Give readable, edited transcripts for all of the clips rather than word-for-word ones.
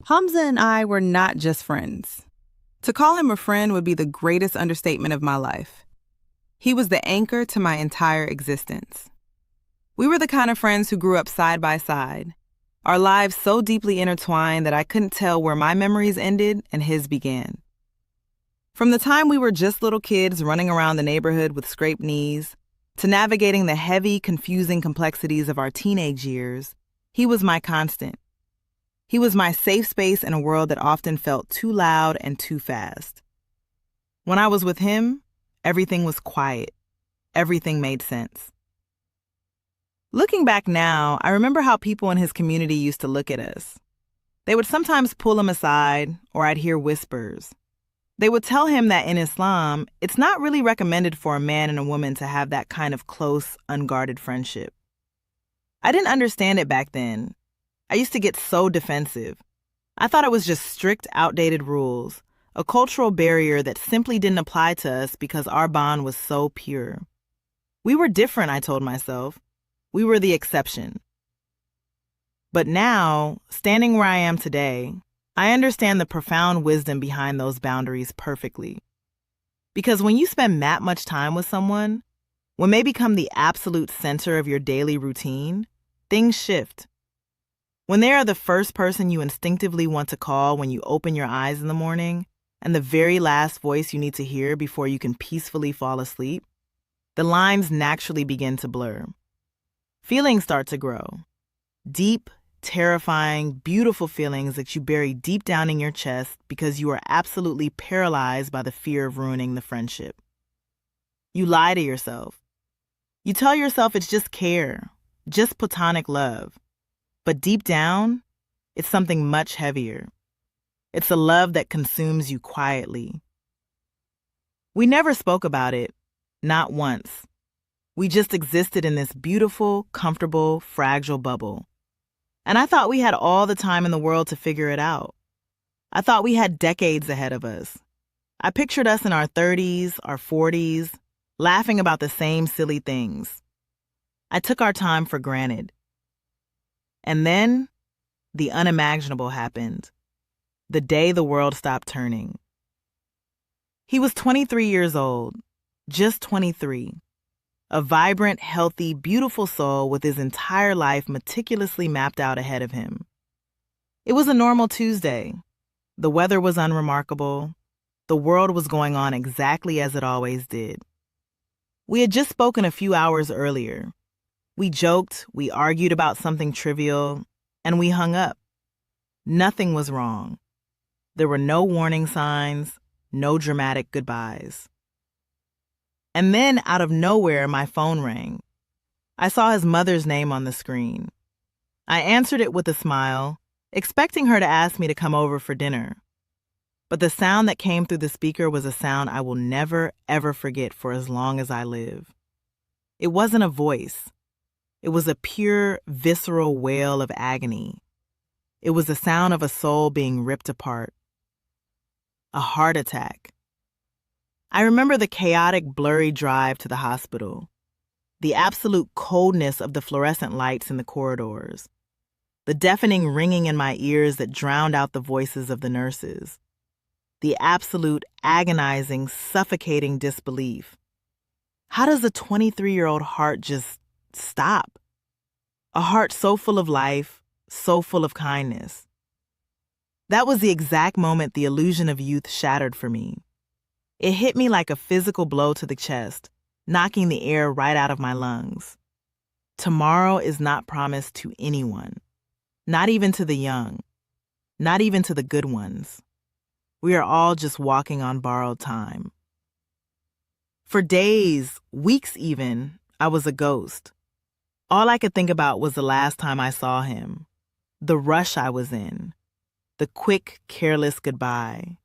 Hamza and I were not just friends. To call him a friend would be the greatest understatement of my life. He was the anchor to my entire existence. We were the kind of friends who grew up side by side, our lives so deeply intertwined that I couldn't tell where my memories ended and his began. From the time we were just little kids running around the neighborhood with scraped knees, to navigating the heavy, confusing complexities of our teenage years, he was my constant. He was my safe space in a world that often felt too loud and too fast. When I was with him, everything was quiet. Everything made sense. Looking back now, I remember how people in his community used to look at us. They would sometimes pull him aside, or I'd hear whispers. They would tell him that in Islam, it's not really recommended for a man and a woman to have that kind of close, unguarded friendship. I didn't understand it back then. I used to get so defensive. I thought it was just strict, outdated rules, a cultural barrier that simply didn't apply to us because our bond was so pure. We were different, I told myself. We were the exception. But now, standing where I am today, I understand the profound wisdom behind those boundaries perfectly. Because when you spend that much time with someone, when they become the absolute center of your daily routine, things shift. When they are the first person you instinctively want to call when you open your eyes in the morning, and the very last voice you need to hear before you can peacefully fall asleep, the lines naturally begin to blur. Feelings start to grow. Deep, terrifying, beautiful feelings that you bury deep down in your chest because you are absolutely paralyzed by the fear of ruining the friendship. You lie to yourself. You tell yourself it's just care, just platonic love. But deep down, it's something much heavier. It's a love that consumes you quietly. We never spoke about it, not once. We just existed in this beautiful, comfortable, fragile bubble. And I thought we had all the time in the world to figure it out. I thought we had decades ahead of us. I pictured us in our 30s, our 40s, laughing about the same silly things. I took our time for granted. And then, the unimaginable happened. The day the world stopped turning. He was 23 years old, just 23. A vibrant, healthy, beautiful soul with his entire life meticulously mapped out ahead of him. It was a normal Tuesday. The weather was unremarkable. The world was going on exactly as it always did. We had just spoken a few hours earlier. We joked, we argued about something trivial, and we hung up. Nothing was wrong. There were no warning signs, no dramatic goodbyes. And then, out of nowhere, my phone rang. I saw his mother's name on the screen. I answered it with a smile, expecting her to ask me to come over for dinner. But the sound that came through the speaker was a sound I will never, ever forget for as long as I live. It wasn't a voice. It was a pure, visceral wail of agony. It was the sound of a soul being ripped apart. A heart attack. I remember the chaotic, blurry drive to the hospital, the absolute coldness of the fluorescent lights in the corridors, the deafening ringing in my ears that drowned out the voices of the nurses, the absolute agonizing, suffocating disbelief. How does a 23-year-old heart just stop? A heart so full of life, so full of kindness. That was the exact moment the illusion of youth shattered for me. It hit me like a physical blow to the chest, knocking the air right out of my lungs. Tomorrow is not promised to anyone, not even to the young, not even to the good ones. We are all just walking on borrowed time. For days, weeks even, I was a ghost. All I could think about was the last time I saw him, the rush I was in, the quick, careless goodbye,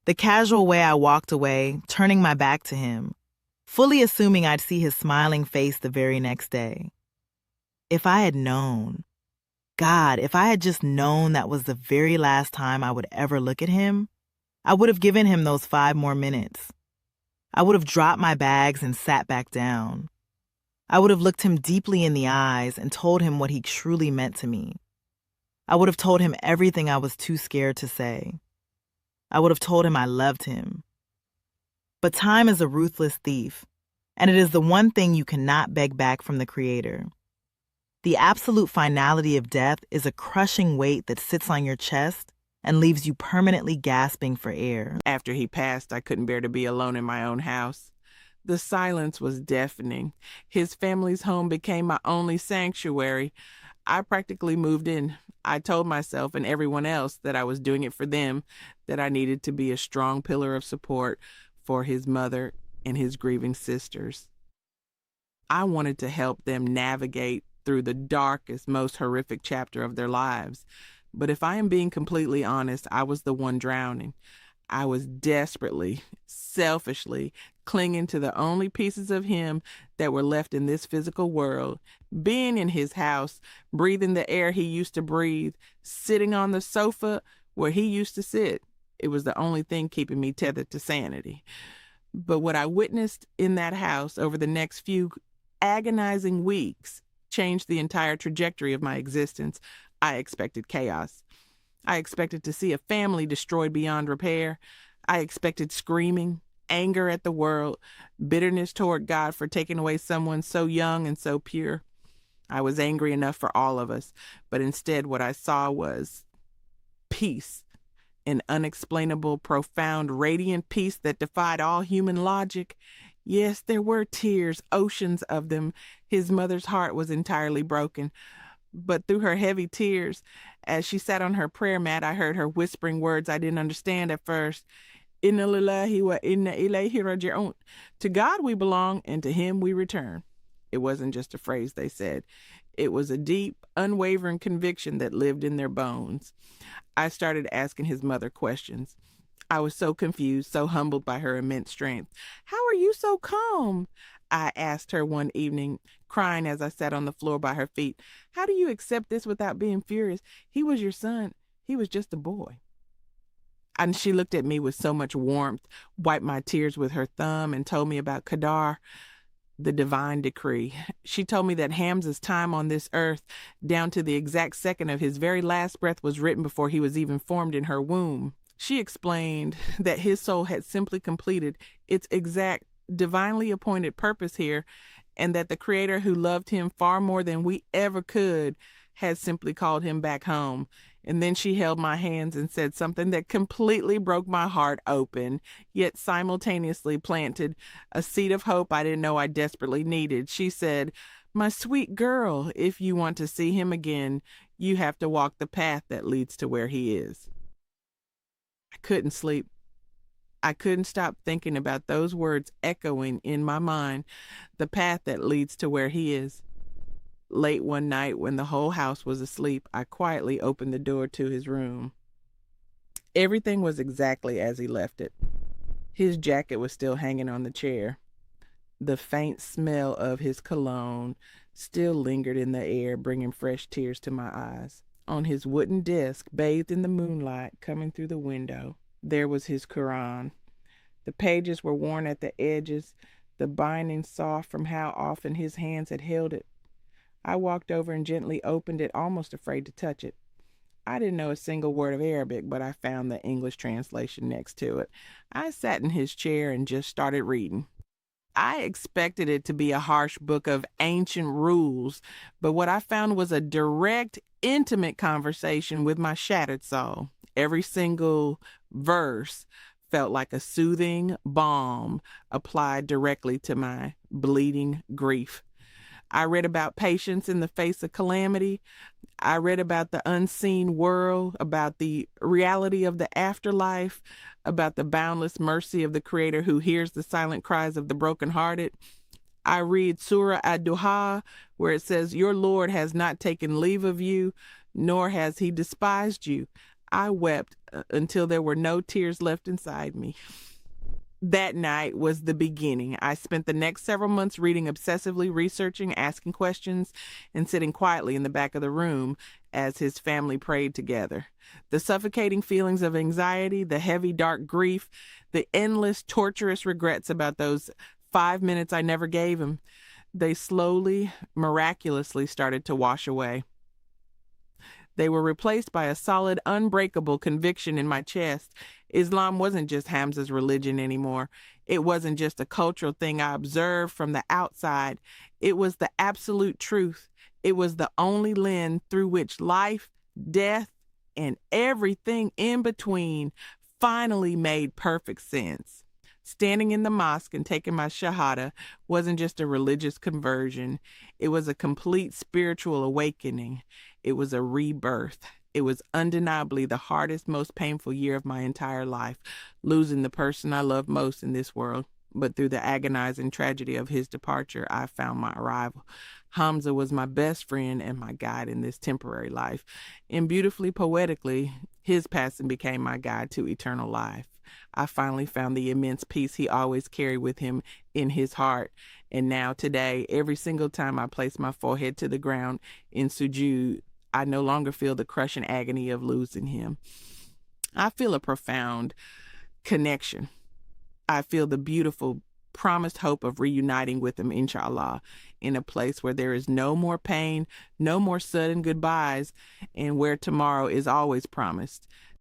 the casual way I walked away, turning my back to him, fully assuming I'd see his smiling face the very next day. If I had known, God, if I had just known that was the very last time I would ever look at him, I would have given him those 5 more minutes. I would have dropped my bags and sat back down. I would have looked him deeply in the eyes and told him what he truly meant to me. I would have told him everything I was too scared to say. I would have told him I loved him. But time is a ruthless thief, and it is the one thing you cannot beg back from the Creator. The absolute finality of death is a crushing weight that sits on your chest and leaves you permanently gasping for air. After he passed, I couldn't bear to be alone in my own house. The silence was deafening. His family's home became my only sanctuary. I practically moved in. I told myself and everyone else that I was doing it for them, that I needed to be a strong pillar of support for his mother and his grieving sisters. I wanted to help them navigate through the darkest, most horrific chapter of their lives. But if I am being completely honest, I was the one drowning. I was desperately, selfishly clinging to the only pieces of him that were left in this physical world, being in his house, breathing the air he used to breathe, sitting on the sofa where he used to sit. It was the only thing keeping me tethered to sanity. But what I witnessed in that house over the next few agonizing weeks changed the entire trajectory of my existence. I expected chaos. I expected to see a family destroyed beyond repair. I expected screaming, anger at the world, bitterness toward God for taking away someone so young and so pure. I was angry enough for all of us, but instead what I saw was peace, an unexplainable, profound, radiant peace that defied all human logic. Yes, there were tears, oceans of them. His mother's heart was entirely broken. But through her heavy tears, as she sat on her prayer mat, I heard her whispering words I didn't understand at first. Inna lillahi wa inna ilayhi raji'un. To God we belong, and to him we return. It wasn't just a phrase they said. It was a deep, unwavering conviction that lived in their bones. I started asking his mother questions. I was so confused, so humbled by her immense strength. "How are you so calm?" I asked her one evening, crying as I sat on the floor by her feet. "How do you accept this without being furious? He was your son. He was just a boy." And she looked at me with so much warmth, wiped my tears with her thumb, and told me about Qadar, the divine decree. She told me that Hamza's time on this earth, down to the exact second of his very last breath, was written before he was even formed in her womb. She explained that his soul had simply completed its exact divinely appointed purpose here, and that the Creator, who loved him far more than we ever could, had simply called him back home. And then she held my hands and said something that completely broke my heart open, yet simultaneously planted a seed of hope I didn't know I desperately needed. She said, "My sweet girl, if you want to see him again, you have to walk the path that leads to where he is." I couldn't sleep. I couldn't stop thinking about those words echoing in my mind, the path that leads to where he is. Late one night, when the whole house was asleep, I quietly opened the door to his room. Everything was exactly as he left it. His jacket was still hanging on the chair. The faint smell of his cologne still lingered in the air, bringing fresh tears to my eyes. On his wooden desk, bathed in the moonlight coming through the window, there was his Quran. The pages were worn at the edges, the binding soft from how often his hands had held it. I walked over and gently opened it, almost afraid to touch it. I didn't know a single word of Arabic, but I found the English translation next to it. I sat in his chair and just started reading. I expected it to be a harsh book of ancient rules, but what I found was a direct, intimate conversation with my shattered soul. Every single verse felt like a soothing balm applied directly to my bleeding grief. I read about patience in the face of calamity. I read about the unseen world, about the reality of the afterlife, about the boundless mercy of the Creator who hears the silent cries of the brokenhearted. I read Surah Ad-Duha, where it says, "Your Lord has not taken leave of you, nor has he despised you." I wept until there were no tears left inside me. That night was the beginning. I spent the next several months reading obsessively, researching, asking questions, and sitting quietly in the back of the room as his family prayed together. The suffocating feelings of anxiety, the heavy, dark grief, the endless, torturous regrets about those 5 minutes I never gave him, they slowly, miraculously started to wash away. They were replaced by a solid, unbreakable conviction in my chest. Islam wasn't just Hamza's religion anymore. It wasn't just a cultural thing I observed from the outside. It was the absolute truth. It was the only lens through which life, death, and everything in between finally made perfect sense. Standing in the mosque and taking my shahada wasn't just a religious conversion. It was a complete spiritual awakening. It was a rebirth. It was undeniably the hardest, most painful year of my entire life, losing the person I love most in this world. But through the agonizing tragedy of his departure, I found my arrival. Hamza was my best friend and my guide in this temporary life. And beautifully poetically, his passing became my guide to eternal life. I finally found the immense peace he always carried with him in his heart. And now today, every single time I place my forehead to the ground in sujood, I no longer feel the crushing agony of losing him. I feel a profound connection. I feel the beautiful, promised hope of reuniting with him, inshallah, in a place where there is no more pain, no more sudden goodbyes, and where tomorrow is always promised.